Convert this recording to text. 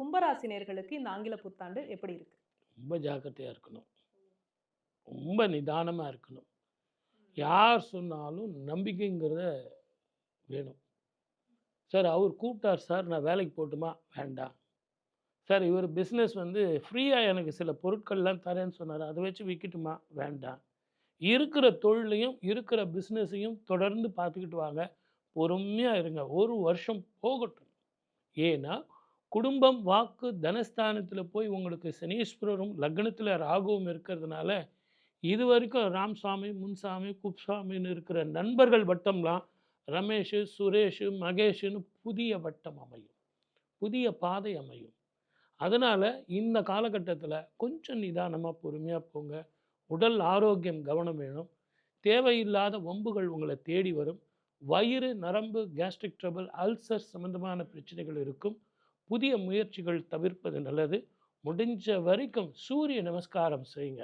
கும்பராசினியர்களுக்கு இந்த ஆங்கில புத்தாண்டு எப்படி இருக்கு? ரொம்ப ஜாக்கிரதையா இருக்கணும். ரொம்ப நிதானமா இருக்கணும். யார் சொன்னாலும் நம்பிக்கைங்கிறத வேணும். சார் அவர் கூப்பிட்டார் சார், நான் வேலைக்கு போகட்டுமா? வேண்டாம். சார் இவர் பிஸ்னஸ் ஃப்ரீயா எனக்கு சில பொருட்கள்லாம் தரேன்னு சொன்னாரு. அத வச்சு விக்கட்டுமா? வேண்டாம். இருக்கிற தொழிலையும், இருக்கிற பிஸ்னஸையும் தொடர்ந்து பார்த்துக்கிட்டு வாங்க. பொறுமையா இருங்க. 1 வருஷம் போகட்டும். ஏன்னா, குடும்பம், வாக்கு, தனஸ்தானத்தில போய் உங்களுக்கு சனீஸ்வரரும், லக்னத்தில ராகுவும் இருக்கிறதுனால, இதுவரைக்கும் ராமசாமி, முன்சாமி, குப்சாமின்னு இருக்கிற நண்பர்கள் வட்டம்லாம் ரமேஷு, சுரேஷு, மகேஷுன்னு புதிய வட்டம் அமையும். புதிய பாதை அமையும். அதனால இந்த காலகட்டத்தில கொஞ்சம் நிதானமா, பொறுமையா போங்க. உடல் ஆரோக்கியம் கவனம் வேணும். தேவையில்லாத வம்புகள் உங்கள தேடி வரும். வயிறு, நரம்பு, கேஸ்ட்ரிக் ட்ரபிள், அல்சர் சம்பந்தமான பிரச்சனைகள் இருக்கும். புதிய முயற்சிகள் தவிர்ப்பது நல்லது. முடிஞ்ச வரைக்கும் சூரிய நமஸ்காரம் செய்யுங்க.